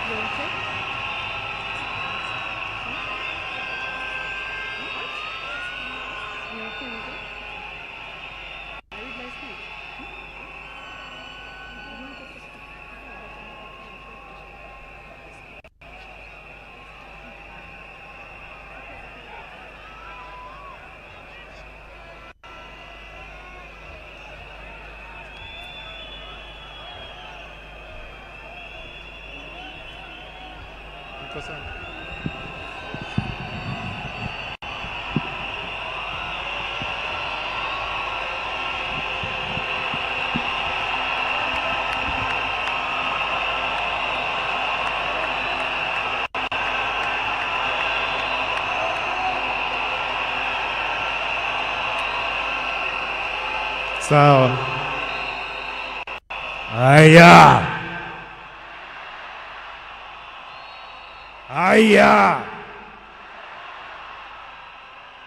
You okay? You okay with it? I would like to. Sawa. Haya. Haya.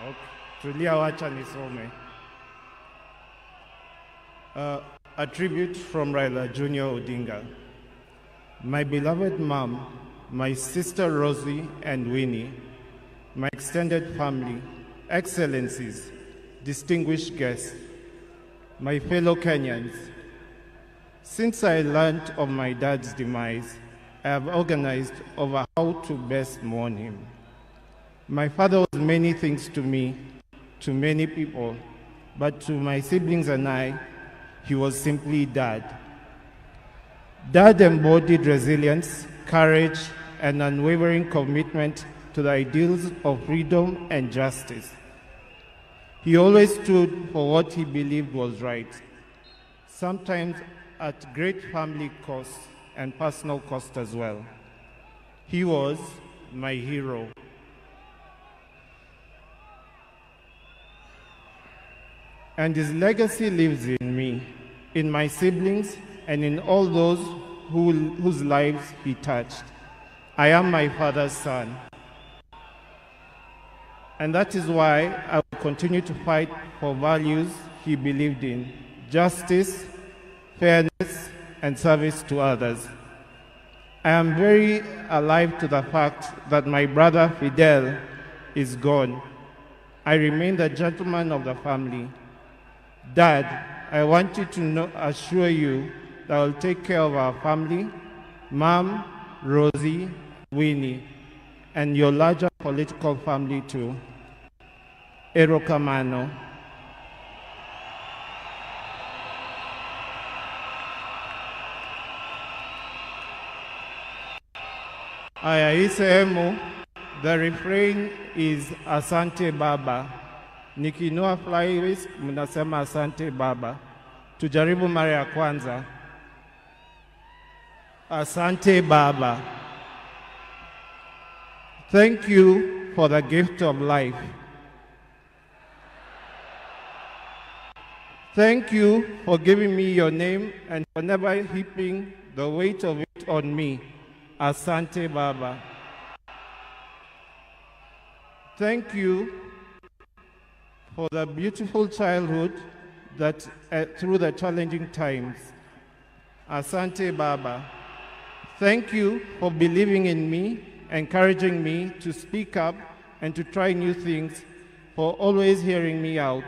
Okay. Tulia, wacha nisome. A tribute from Raila Junior Odinga. My beloved mom, my sister Rosie and Winnie, my extended family, excellencies, distinguished guests, my fellow Kenyans, since I learned of my dad's demise, I have organized over how to best mourn him. My father was many things to me, to many people, but to my siblings and I, he was simply Dad. Dad embodied resilience, courage, and unwavering commitment to the ideals of freedom and justice. He always stood for what he believed was right, sometimes at great family cost and personal cost as well. He was my hero. And his legacy lives in me, in my siblings, and in all those whose lives he touched. I am my father's son. And that is why I will continue to fight for values he believed in: justice, fairness, and service to others. I am very alive to the fact that my brother Fidel is gone. I remain the gentleman of the family. Dad, I want you to assure you that I will take care of our family, Mom, Rosie, Winnie, and your larger political family too. Erokamano. Aya, hii sehemu, the refrain is Asante Baba. Nikinua fly risk, mnasema Asante Baba. Tujaribu mara ya kwanza. Asante Baba. Thank you for the gift of life. Thank you for giving me your name and for never heaping the weight of it on me. Asante Baba. Thank you for the beautiful childhood that through the challenging times. Asante Baba. Thank you for believing in me, encouraging me to speak up and to try new things, for always hearing me out.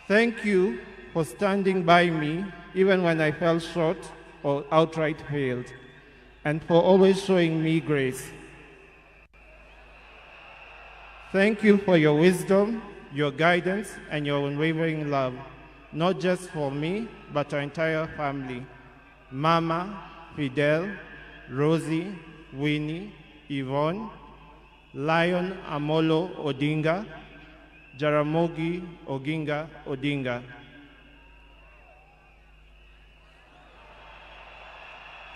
Thank you for standing by me even when I fell short or outright failed, and for always showing me grace. Thank you for your wisdom, your guidance, and your unwavering love, not just for me, but our entire family. Mama, Fidel, Rosie, Winnie, Yvonne, Lion Amolo Odinga, Jaramogi Oginga Odinga.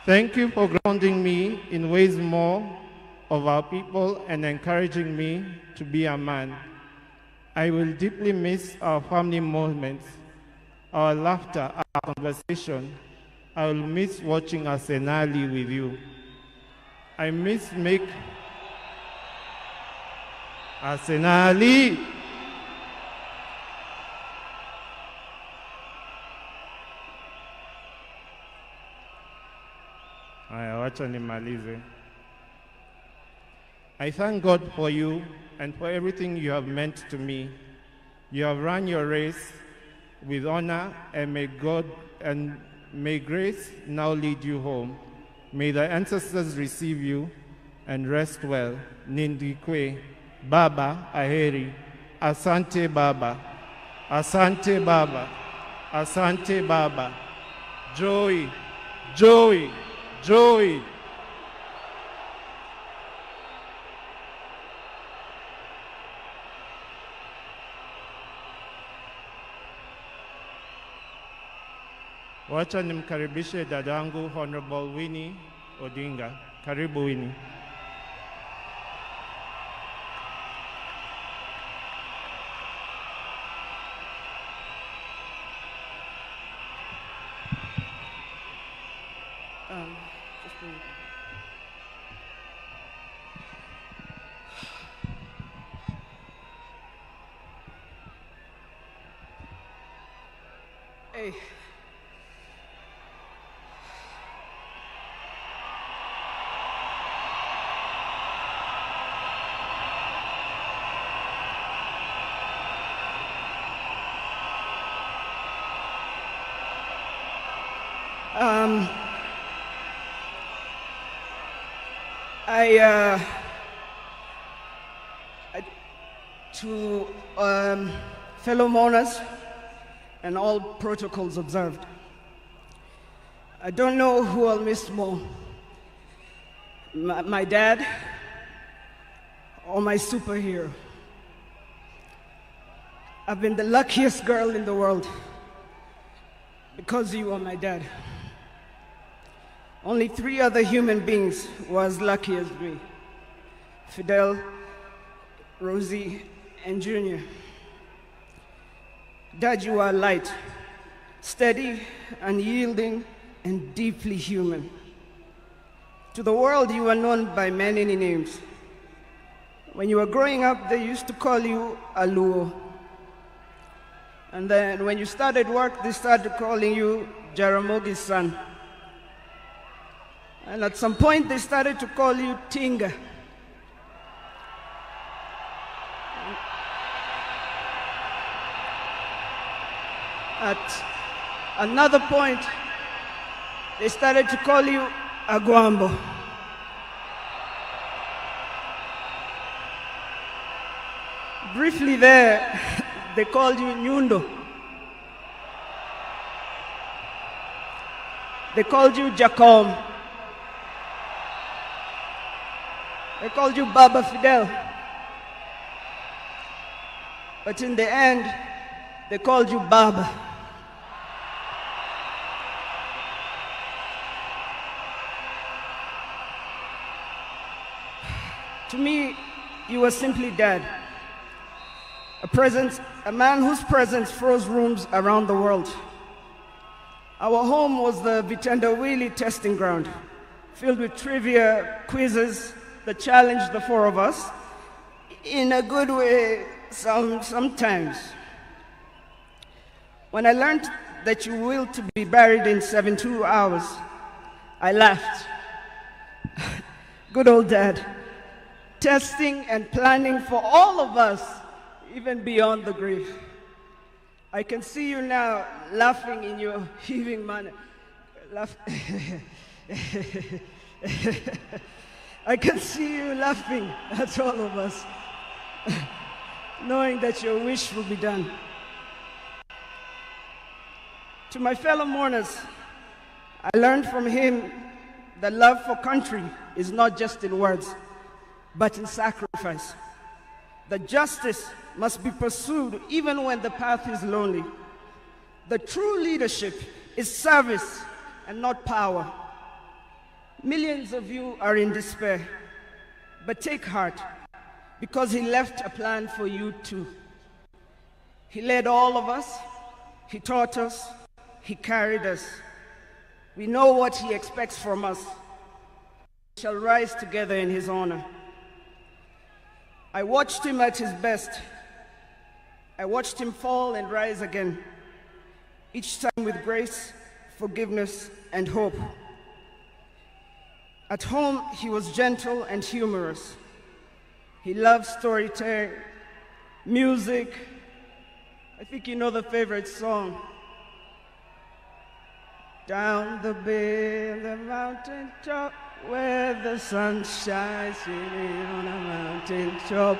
Thank you for grounding me in ways more of our people and encouraging me to be a man. I will deeply miss our family moments, our laughter, our conversation. I will miss watching Arsenali with you. I miss Arsenali. Aya, wacha nimalize. I thank God for you and for everything you have meant to me. You have run your race with honor, and may grace now lead you home. May the ancestors receive you and rest well. Nindikwe, Baba, Aheri, Asante Baba, Asante Baba, Asante Baba, Joey, Joey, Joey. Wacha nimkaribishe dadangu Honorable Winnie Odinga. Karibu Winnie. Hey. To fellow mourners and all protocols observed, I don't know who I'll miss more, my dad or my superhero. I've been the luckiest girl in the world because you are my dad. Only 3 other human beings were as lucky as me: Fidel, Rosie, and Junior. Dad, you are light, steady, unyielding, and deeply human. To the world, you are known by many names. When you were growing up, they used to call you Aluo. And then when you started work, they started calling you Jaramogi's son. And at some point, they started to call you Tinga. At another point, they started to call you Aguambo. Briefly there, they called you Nyundo. They called you Jacom. They called you Baba Fidel. But in the end, they called you Baba. To me, you were simply Dad. A man whose presence froze rooms around the world. Our home was the Vitendawili testing ground, filled with trivia, quizzes that challenged the 4 of us, in a good way sometimes. When I learned that you willed to be buried in 72 hours, I laughed. Good old Dad, testing and planning for all of us, even beyond the grave. I can see you now laughing in your heaving manner. I can see you laughing at all of us, knowing that your wish will be done. To my fellow mourners, I learned from him that love for country is not just in words, but in sacrifice. That justice must be pursued even when the path is lonely. The true leadership is service and not power. Millions of you are in despair, but take heart, because he left a plan for you too. He led all of us, he taught us, he carried us. We know what he expects from us. We shall rise together in his honor. I watched him at his best. I watched him fall and rise again, each time with grace, forgiveness, and hope. At home, he was gentle and humorous. He loved storytelling, music. I think you know the favorite song. Down the bay, the mountain top, where the sun shines on a mountain top.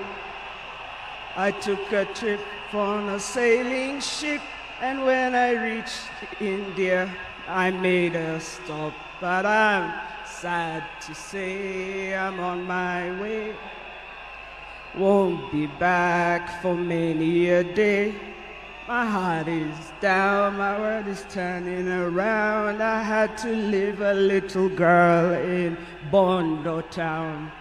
I took a trip on a sailing ship, and when I reached India, I made a stop. But I'm sad to say I'm on my way. Won't be back for many a day. My heart is down, my world is turning around. I had to leave a little girl in Bondo town.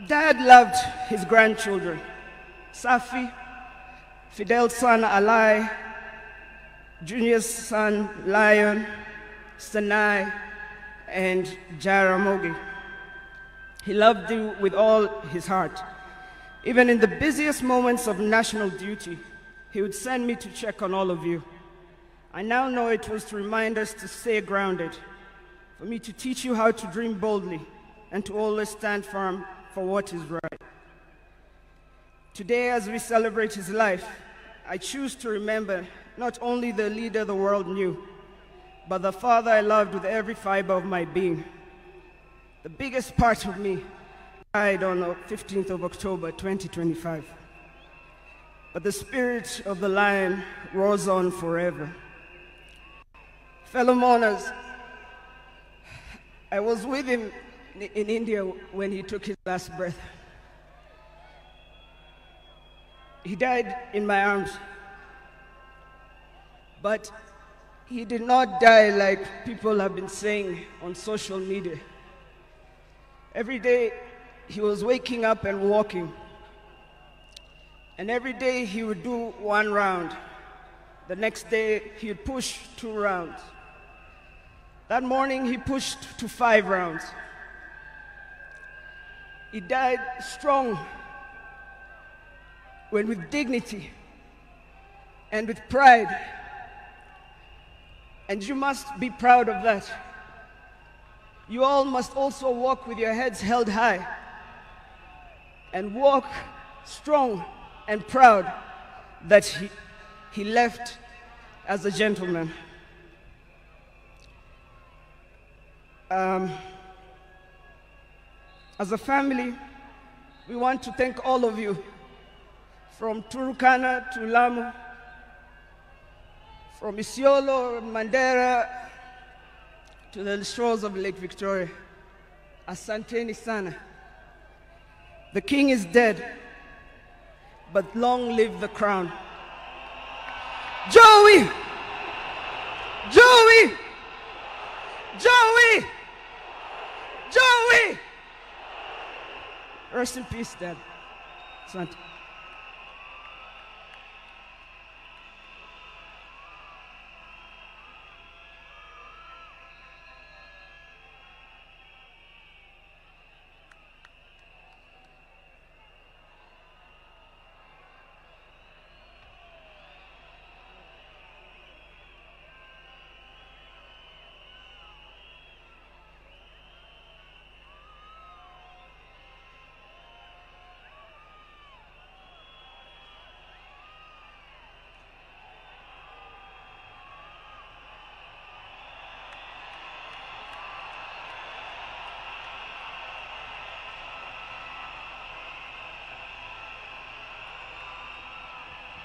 Dad loved his grandchildren. Safi, Fidel's son Alai, Junior's son Lion, Sanai, and Jaramogi. He loved you with all his heart. Even in the busiest moments of national duty, he would send me to check on all of you. I now know it was to remind us to stay grounded, for me to teach you how to dream boldly, and to always stand firm for what is right. Today, as we celebrate his life, I choose to remember not only the leader the world knew, but the father I loved with every fiber of my being. The biggest part of me died on the 15th of October, 2025. But the spirit of the lion roars on forever. Fellow mourners, I was with him in India when he took his last breath. He died in my arms. But he did not die like people have been saying on social media. Every day he was waking up and walking. And every day he would do 1 round. The next day he would push 2 rounds. That morning he pushed to 5 rounds. He died strong, when with dignity and with pride. And you must be proud of that. You all must also walk with your heads held high and walk strong and proud that he left as a gentleman. As a family, we want to thank all of you, from Turkana to Lamu, from Isiolo, Mandera, to the shores of Lake Victoria. Asanteni sana. The king is dead, but long live the crown. Joey! Joey! Joey! Joey! Rest in peace, Dad. Asante.